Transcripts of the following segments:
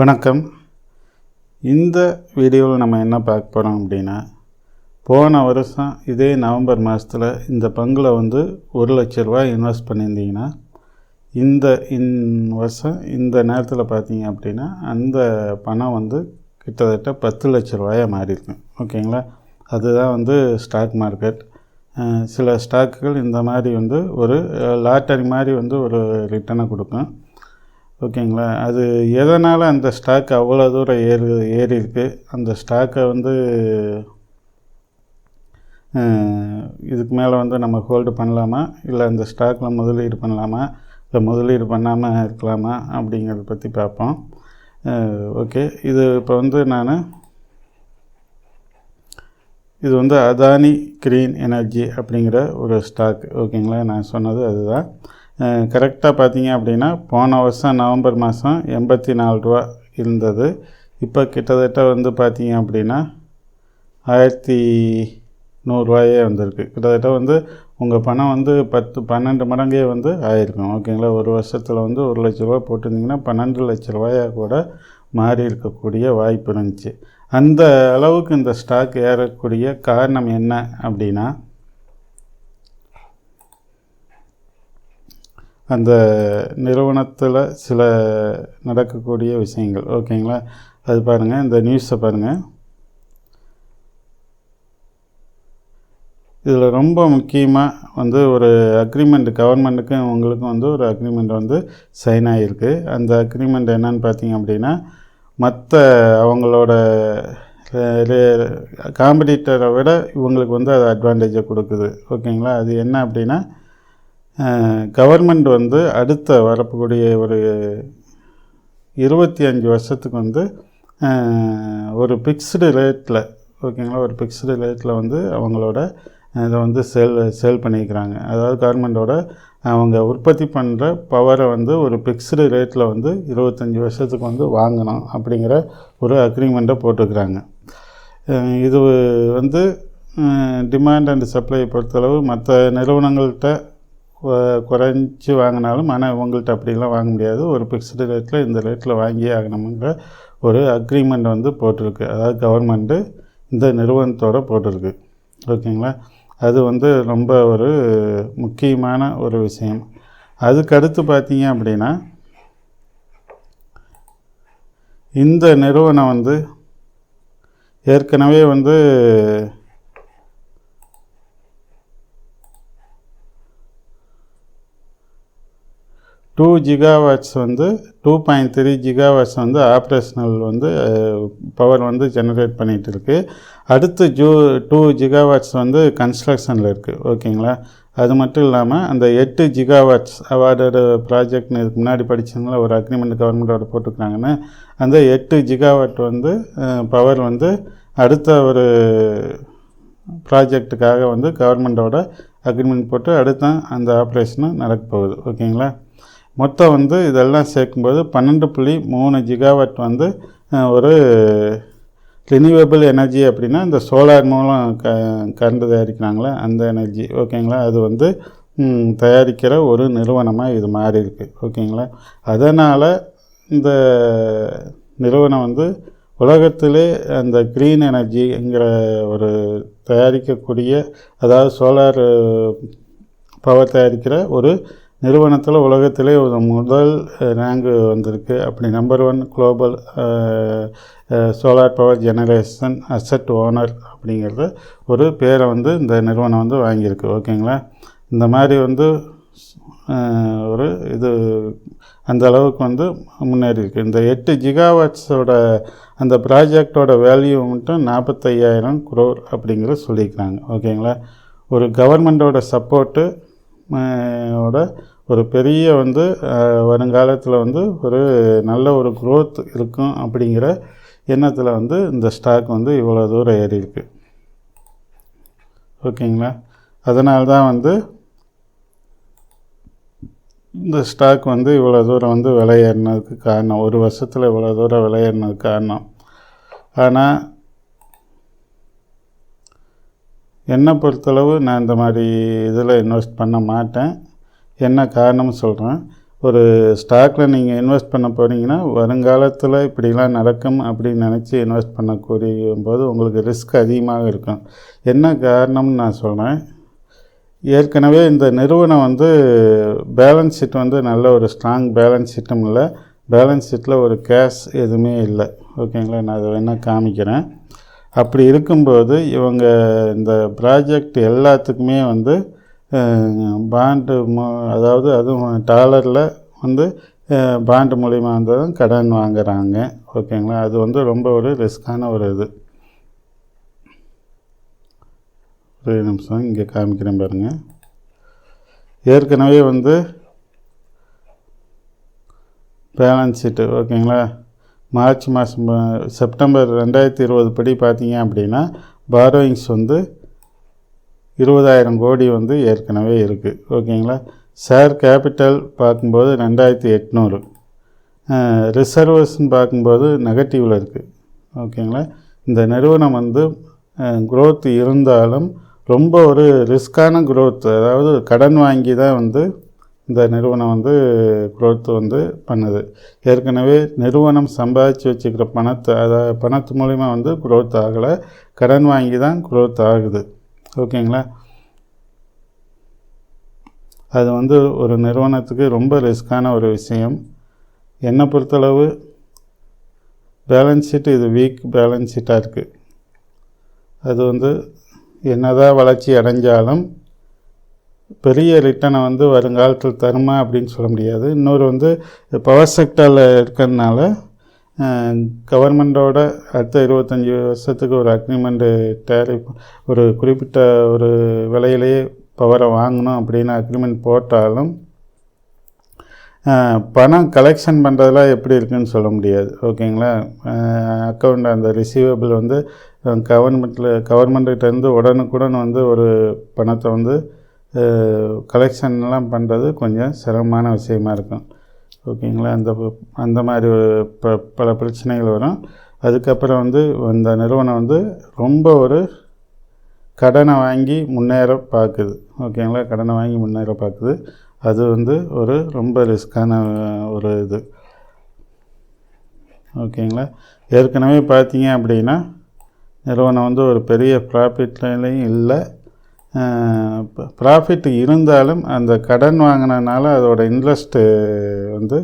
வணக்கம். இந்த வீடியோவில் நம்ம என்ன பார்க்க போகிறோம் அப்படின்னா, போன வருஷம் இதே நவம்பர் மாதத்தில் இந்த பங்கில் வந்து ₹1,00,000 இன்வெஸ்ட் பண்ணியிருந்தீங்கன்னா, இந்த வருஷம் இந்த நேரத்தில் பார்த்தீங்க அப்படின்னா அந்த பணம் வந்து கிட்டத்தட்ட ₹10,00,000 மாறியிருக்கு. ஓகேங்களா? அதுதான் வந்து ஸ்டாக் மார்க்கெட். சில ஸ்டாக்குகள் இந்த மாதிரி வந்து ஒரு லாட்டரி மாதிரி வந்து ஒரு ரிட்டர்னை கொடுக்கும். ஓகேங்களா? அது எதனால் அந்த ஸ்டாக் அவ்வளோ தூரம் ஏறி இருக்குது, அந்த ஸ்டாக்கை வந்து இதுக்கு மேலே வந்து நம்ம ஹோல்டு பண்ணலாமா, இல்லை அந்த ஸ்டாக்கில் முதலீடு பண்ணலாமா, இல்லை முதலீடு பண்ணாமல் இருக்கலாமா அப்படிங்கிறத பற்றி பார்ப்போம். ஓகே, இது இப்போ வந்து இது வந்து அதானி க்ரீன் எனர்ஜி அப்படிங்கிற ஒரு ஸ்டாக். ஓகேங்களா? நான் சொன்னது அதுதான். கரெக்டாக பார்த்தீங்க அப்படின்னா போன வருஷம் நவம்பர் மாதம் ₹84 இருந்தது. இப்போ கிட்டத்தட்ட வந்து பார்த்தீங்க அப்படின்னா ₹1,100 வந்திருக்கு. கிட்டத்தட்ட வந்து உங்கள் பணம் வந்து 10-12 மடங்கே வந்து ஆயிருக்கும். ஓகேங்களா? ஒரு வருஷத்தில் வந்து ₹1,00,000 போட்டிருந்தீங்கன்னா ₹12,00,000 கூட மாறி இருக்கக்கூடிய வாய்ப்பு இருந்துச்சு. அந்த அளவுக்கு இந்த ஸ்டாக் ஏறக்கூடிய காரணம் என்ன அப்படின்னா, அந்த நிறுவனத்தில் சில நடக்கக்கூடிய விஷயங்கள். ஓகேங்களா? அது பாருங்கள், இந்த நியூஸை பாருங்கள். இதில் ரொம்ப முக்கியமாக வந்து ஒரு அக்ரிமெண்ட் கவர்மெண்ட்டுக்கும் உங்களுக்கும் வந்து ஒரு அக்ரிமெண்ட் வந்து சைன் ஆகிருக்கு. அந்த அக்ரிமெண்ட் என்னன்னு பார்த்தீங்க அப்படின்னா, மற்ற அவங்களோட காம்படிட்டரை விட இவங்களுக்கு வந்து அது அட்வான்டேஜை கொடுக்குது. ஓகேங்களா? அது என்ன அப்படின்னா, கவர்மெண்ட் வந்து அடுத்த வரக்கூடிய ஒரு 25 வருஷத்துக்கு வந்து ஒரு ஃபிக்ஸ்டு ரேட்டில், ஓகேங்களா, ஒரு ஃபிக்ஸ்டு ரேட்டில் வந்து அவங்களோட இதை வந்து சேல் பண்ணிக்கிறாங்க. அதாவது கவர்மெண்ட்டோட அவங்க உற்பத்தி பண்ணுற பவரை வந்து ஒரு ஃபிக்ஸ்டு ரேட்டில் வந்து 25 வருஷத்துக்கு வந்து வாங்கணும் அப்படிங்கிற ஒரு அக்ரிமெண்ட்டை போட்டுக்கிறாங்க. இது வந்து டிமாண்ட் அண்ட் சப்ளை பொறுத்தளவு மற்ற நிறுவனங்கள்கிட்ட குறைஞ்சி வாங்கினாலும், ஆனால் இவங்கள்ட்ட அப்படிலாம் வாங்க முடியாது. ஒரு ஃபிக்ஸ்டு ரேட்டில் இந்த ரேட்டில் வாங்கியே ஆகணுங்கிற ஒரு அக்ரிமெண்ட் வந்து போட்டிருக்கு. அதாவது கவர்மெண்ட்டு இந்த நிறுவனத்தோடு போட்டிருக்கு. ஓகேங்களா? அது வந்து ரொம்ப ஒரு முக்கியமான ஒரு விஷயம். அதுக்கடுத்து பார்த்தீங்க அப்படின்னா, இந்த நிறுவனம் வந்து ஏற்கனவே வந்து 2 GW வந்து 2.3 GW வந்து ஆப்ரேஷனல் வந்து பவர் வந்து ஜெனரேட் பண்ணிகிட்டு இருக்குது. அடுத்து 2 GW வந்து கன்ஸ்ட்ரக்ஷனில் இருக்குது. ஓகேங்களா? அது மட்டும் இல்லாமல் அந்த 8 GW அவார்டடு ப்ராஜெக்ட்னு இதுக்கு முன்னாடி படித்தவங்கள ஒரு அக்ரிமெண்ட் கவர்மெண்ட்டோட போட்டுக்கிறாங்கன்னு, அந்த 8 GW வந்து பவர் வந்து அடுத்த ஒரு ப்ராஜெக்டுக்காக வந்து கவர்மெண்ட்டோட அக்ரிமெண்ட் போட்டு அடுத்த அந்த ஆப்ரேஷனும் நடக்க போகுது. ஓகேங்களா? மொத்தம் வந்து இதெல்லாம் சேர்க்கும்போது 12.3 GW வந்து ஒரு ரினியூவபிள் எனர்ஜி அப்படின்னா இந்த சோலார் மூலம் கரண்ட் தயாரிக்கிறாங்களே அந்த எனர்ஜி. ஓகேங்களா? அது வந்து தயாரிக்கிற ஒரு நிறுவனமாக இது மாறி இருக்குது. ஓகேங்களா? அதனால் இந்த நிறுவனம் வந்து உலகத்திலே அந்த க்ரீன் எனர்ஜிங்கிற ஒரு தயாரிக்கக்கூடிய, அதாவது சோலார் பவர் தயாரிக்கிற ஒரு நிறுவனத்தில் உலகத்திலே ஒரு முதல் ரேங்கு வந்திருக்கு. அப்படி number 1 global solar power generation asset owner அப்படிங்கிறத ஒரு பேரை வந்து இந்த நிறுவனம் வந்து வாங்கியிருக்கு. ஓகேங்களா? இந்த மாதிரி வந்து ஒரு இது அந்த அளவுக்கு வந்து முன்னேறி இருக்குது. இந்த 8 GW அந்த ப்ராஜெக்டோட வேல்யூ மட்டும் 45,000 crore அப்படிங்கிறத சொல்லியிருக்கிறாங்க. ஓகேங்களா? ஒரு கவர்மெண்ட்டோட சப்போர்ட்டு ஒரு பெரிய வந்து வருங்காலத்தில் வந்து ஒரு நல்ல ஒரு க்ரோத் இருக்கும் அப்படிங்கிற எண்ணத்தில் வந்து இந்த ஸ்டாக் வந்து இவ்வளோ தூரம் ஏறி இருக்கு. ஓகேங்களா? அதனால்தான் வந்து இந்த ஸ்டாக் வந்து இவ்வளோ தூரம் வந்து விலை ஏறினதுக்கு காரணம், ஒரு வருஷத்தில் இவ்வளோ தூரம் விலை ஏறினதுக்கு காரணம். ஆனால் என்னை பொறுத்தளவு நான் இந்த மாதிரி இதில் இன்வெஸ்ட் பண்ண மாட்டேன். என்ன காரணம்னு சொல்கிறேன். ஒரு ஸ்டாக்கில் நீங்கள் இன்வெஸ்ட் பண்ண போகிறீங்கன்னா வருங்காலத்தில் இப்படிலாம் நடக்கும் அப்படின்னு நினச்சி இன்வெஸ்ட் பண்ணக்கூடிய போது உங்களுக்கு ரிஸ்க் அதிகமாக இருக்கும். என்ன காரணம்னு நான் சொல்கிறேன். ஏற்கனவே இந்த நிறுவனம் வந்து பேலன்ஸ் ஷீட் வந்து நல்ல ஒரு ஸ்ட்ராங் பேலன்ஸ் ஷீட்டும் இல்லை, பேலன்ஸ் ஷீட்டில் ஒரு கேஷ் எதுவுமே இல்லை. ஓகேங்களா, நான் அதை வேணால் காமிக்கிறேன். அப்படி இருக்கும்போது இவங்க இந்த ப்ராஜெக்ட் எல்லாத்துக்குமே வந்து பாண்டு அதாவது அதுவும் டாலரில் வந்து பாண்டு மூலிமா வந்ததும் கடன் வாங்குகிறாங்க. ஓகேங்களா, அது வந்து ரொம்ப ஒரு ரிஸ்க்கான ஒரு இது. ஒரு நிமிஷம் இங்கே காமிக்கிறேன் பாருங்கள். ஏற்கனவே வந்து பேலன்ஸ் ஷீட்டு ஓகேங்களா, மார்ச் மாதம் செப்டம்பர் 2020 படி பார்த்தீங்க அப்படின்னா பாரோயிங்ஸ் வந்து 20,000 கோடி வந்து ஏற்கனவே இருக்குது. ஓகேங்களா, ஷேர் கேபிட்டல் பார்க்கும்போது 2,800, ரிசர்வ்ஸ்ன்னு பார்க்கும்போது நெகட்டிவில் இருக்குது. ஓகேங்களா, இந்த நிறுவனம் வந்து க்ரோத் இருந்தாலும் ரொம்ப ஒரு ரிஸ்க்கான க்ரோத், அதாவது கடன் வாங்கி தான் வந்து இந்த நிறுவனம் வந்து க்ரோத் வந்து பண்ணுது. ஏற்கனவே நிறுவனம் சம்பாதிச்சு வச்சுக்கிற பணத்து மூலிமா வந்து க்ரோத் ஆகலை, கடன் வாங்கி தான் க்ரோத் ஆகுது. ஓகேங்களா, அது வந்து ஒரு நிறுவனத்துக்கு ரொம்ப ரிஸ்க்கான ஒரு விஷயம். என்னை பொறுத்தளவு பேலன்ஸ் ஷீட்டு இது வீக் பேலன்ஸ் ஷீட்டாக இருக்குது. அது வந்து என்னதான் வளர்ச்சி அடைஞ்சாலும் பெரிய ரிட்டனை வந்து வருங்காலத்தில் தருமா அப்படின்னு சொல்ல முடியாது. இன்னொரு வந்து பவர் செக்டரில் இருக்கிறதுனால கவர்மெண்ட்டோட அடுத்த 25 வருஷத்துக்கு ஒரு அக்ரிமெண்ட்டு டேரிஃப் ஒரு குறிப்பிட்ட ஒரு விலையிலேயே பவரை வாங்கணும் அப்படின்னு அக்ரிமெண்ட் போட்டாலும் பணம் கலெக்ஷன் பண்ணுறதுலாம் எப்படி இருக்குதுன்னு சொல்ல முடியாது. ஓகேங்களா, அக்கௌண்ட் அந்த ரிசீவபிள் வந்து கவர்மெண்ட்கிட்டேருந்து உடனுக்குடன் வந்து ஒரு பணத்தை வந்து கலெக்ஷன்லாம் பண்ணுறது கொஞ்சம் சிரமமான விஷயமா இருக்கும். ஓகேங்களா, அந்த மாதிரி பல பிரச்சனைகள் வரும். அதுக்கப்புறம் வந்து இந்த நிறுவனம் வந்து ரொம்ப ஒரு கடனை வாங்கி முன்னேற பார்க்குது. ஓகேங்களா, கடனை வாங்கி முன்னேற பார்க்குது. அது வந்து ஒரு ரொம்ப ரிஸ்க்கான ஒரு இது. ஓகேங்களா, ஏற்கனவே பார்த்தீங்க அப்படின்னா நிறுவனம் வந்து ஒரு பெரிய ப்ராஃபிட்லையும் இல்லை, ப்ராஃபிட் இருந்தாலும் அந்த கடன் வாங்கினனால அதோட இன்ட்ரெஸ்ட்டு வந்து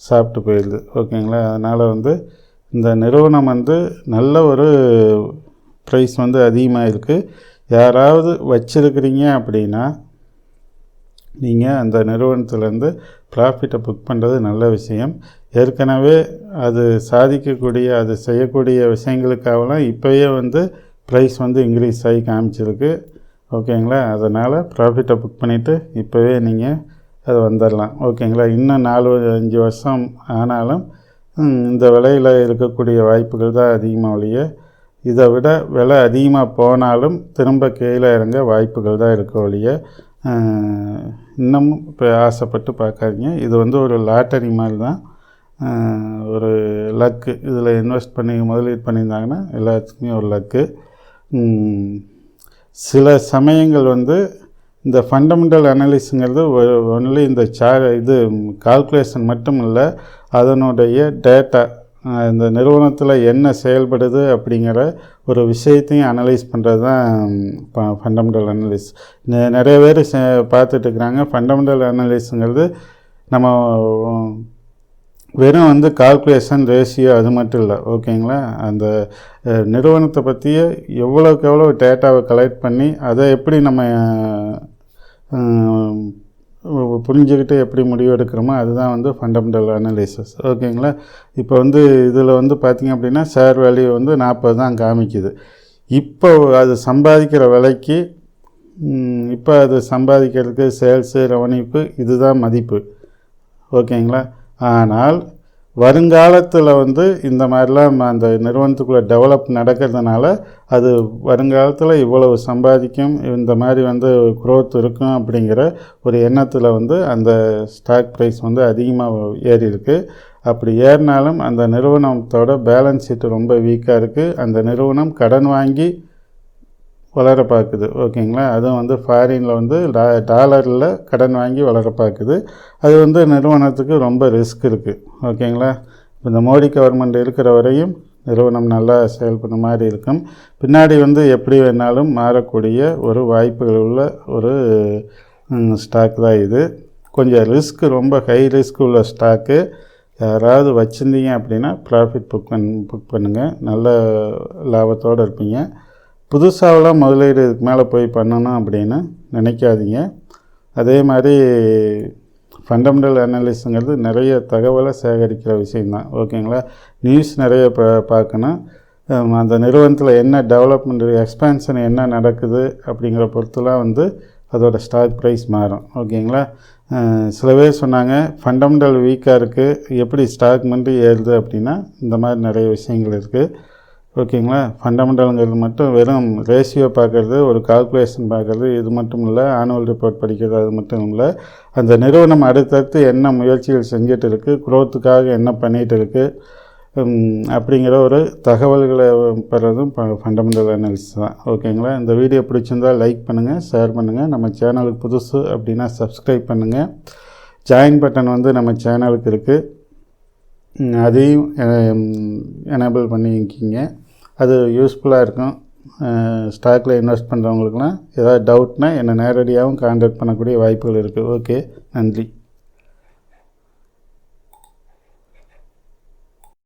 சாப்பிட்டு போயிடுது. ஓகேங்களா, அதனால் வந்து இந்த நிறுவனம் வந்து நல்ல ஒரு ப்ரைஸ் வந்து அதிகமாக இருக்குது. யாராவது வச்சுருக்கிறீங்க அப்படின்னா நீங்கள் அந்த நிறுவனத்துலேருந்து ப்ராஃபிட்டை புக் பண்ணுறது நல்ல விஷயம். ஏற்கனவே அது சாதிக்கக்கூடிய அது செய்யக்கூடிய விஷயங்களுக்காகலாம் இப்போயே வந்து ப்ரைஸ் வந்து இன்க்ரீஸ் ஆகி காமிச்சிருக்கு. ஓகேங்களா, அதனால் ப்ராஃபிட்டை புக் பண்ணிவிட்டு இப்போவே நீங்கள் அது வந்துடலாம். ஓகேங்களா, இன்னும் 4-5 வருஷம் ஆனாலும் இந்த விலையில் இருக்கக்கூடிய வாய்ப்புகள் தான் அதிகமாக ஒழிய, இதை விட விலை அதிகமாக போனாலும் திரும்ப கீழே இறங்க வாய்ப்புகள் தான் இருக்க ஒழிய இன்னமும் இப்போ ஆசைப்பட்டு பார்க்காதீங்க. இது வந்து ஒரு லாட்டரி மாதிரி தான், ஒரு லக்கு. இதில் இன்வெஸ்ட் பண்ணி முதலீடு பண்ணியிருந்தாங்கன்னா எல்லாத்துக்குமே ஒரு லக்கு. சில சமயங்கள் வந்து இந்த ஃபண்டமெண்டல் அனாலிஸுங்கிறது ஒன்லி இந்த இது கால்குலேஷன் மட்டும் இல்லை, அதனுடைய டேட்டா இந்த நிறுவனத்தில் என்ன செயல்படுது அப்படிங்கிற ஒரு விஷயத்தையும் அனலைஸ் பண்ணுறது தான் ஃபண்டமெண்டல் அனலிஸ். நிறைய பேர் பார்த்துட்டு இருக்கிறாங்க. ஃபண்டமெண்டல் அனலிஸுங்கிறது நம்ம வெறும் வந்து கால்குலேஷன் ரேஷியோ அது மட்டும் இல்லை. ஓகேங்களா, அந்த நிறுவனத்தை பற்றிய எவ்வளோக்கு எவ்வளோ டேட்டாவை கலெக்ட் பண்ணி அதை எப்படி நம்ம புரிஞ்சுக்கிட்டு எப்படி முடிவு எடுக்கிறோமோ அதுதான் வந்து ஃபண்டமெண்டல் அனாலிசிஸ். ஓகேங்களா, இப்போ வந்து இதில் வந்து பார்த்திங்க அப்படின்னா ஷேர் வேல்யூ வந்து 40 தான் காமிக்குது. இப்போ அது சம்பாதிக்கிற விலைக்கு இப்போ அது சம்பாதிக்கிறதுக்கு சேல்ஸு ரெவன்யூக்கு இதுதான் மதிப்பு. ஓகேங்களா, ஆனால் வருங்காலத்தில் வந்து இந்த மாதிரிலாம் அந்த நிறுவனத்துக்குள்ளே டெவலப் நடக்கிறதுனால அது வருங்காலத்தில் இவ்வளவு சம்பாதிக்கும், இந்த மாதிரி வந்து க்ரோத் இருக்கும் அப்படிங்கிற ஒரு எண்ணத்தில் வந்து அந்த ஸ்டாக் ப்ரைஸ் வந்து அதிகமாக ஏறி இருக்குது. அப்படி ஏறினாலும் அந்த நிறுவனத்தோட பேலன்ஸ் ஷீட்டு ரொம்ப வீக்காக இருக்குது. அந்த நிறுவனம் கடன் வாங்கி வளர பார்க்குது. ஓகேங்களா? அதுவும் வந்து ஃபாரினில் வந்து டாலரில் கடன் வாங்கி வளர பார்க்குது. அது வந்து நிறுவனத்துக்கு ரொம்ப ரிஸ்க் இருக்குது. ஓகேங்களா? இந்த மோடி கவர்மெண்ட் இருக்கிற வரையும் நிறுவனம் நல்லா செயல்படுற மாதிரி இருக்கும். பின்னாடி வந்து எப்படி வேணாலும் மாறக்கூடிய ஒரு வாய்ப்புகள் உள்ள ஒரு ஸ்டாக் தான் இது. கொஞ்சம் ரொம்ப ஹை ரிஸ்க் உள்ள ஸ்டாக்கு. யாராவது வச்சுருந்தீங்க அப்படின்னா ப்ராஃபிட் புக் பண்ணுங்கள். நல்ல லாபத்தோடு இருப்பீங்க. புதுசாகலாம் முதலீடு இதுக்கு மேலே போய் பண்ணணும் அப்படின்னு நினைக்காதீங்க. அதே மாதிரி ஃபண்டமெண்டல் அனாலிஸுங்கிறது நிறைய தகவலை சேகரிக்கிற விஷயந்தான். ஓகேங்களா? நியூஸ் நிறைய பார்க்கணும். அந்த நிறுவனத்தில் என்ன டெவலப்மெண்ட் எக்ஸ்பேன்ஷன் என்ன நடக்குது அப்படிங்கிற பொறுத்துலாம் வந்து அதோடய ஸ்டாக் ப்ரைஸ் மாறும். ஓகேங்களா? சில பேர் சொன்னாங்க ஃபண்டமெண்டல் வீக்காக இருக்குது, எப்படி ஸ்டாக் மட்டும் ஏறுது அப்படின்னா இந்த மாதிரி நிறைய விஷயங்கள் இருக்குது. ஓகேங்களா? ஃபண்டமெண்டலுங்கிறது மட்டும் வெறும் ரேஷியோ பார்க்குறது, ஒரு கால்குலேஷன் பார்க்குறது இது மட்டும் இல்லை. ஆனுவல் ரிப்போர்ட் படிக்கிறது அது மட்டும் இல்லை. அந்த நிறுவனம் அடுத்தடுத்து என்ன முயற்சிகள் செஞ்சுட்டு இருக்குது, குரோத்துக்காக என்ன பண்ணிகிட்டு இருக்குது அப்படிங்கிற ஒரு தகவல்களை பெறதும் ஃபண்டமெண்டல் அனாலிசிஸ் தான். ஓகேங்களா? இந்த வீடியோ பிடிச்சிருந்தால் லைக் பண்ணுங்கள், ஷேர் பண்ணுங்கள். நம்ம சேனலுக்கு புதுசு அப்படின்னா சப்ஸ்கிரைப் பண்ணுங்கள். ஜாயின் பட்டன் வந்து நம்ம சேனலுக்கு இருக்குது, அதையும் எனேபிள் பண்ணிக்கிங்க. அது யூஸ்ஃபுல்லாக இருக்கும். ஸ்டாக்கில் இன்வெஸ்ட் பண்ணுறவங்களுக்குலாம் ஏதாவது டவுட்னால் என்னை நேரடியாகவும் கான்டாக்ட் பண்ணக்கூடிய வாய்ப்புகள் இருக்குது. ஓகே, நன்றி.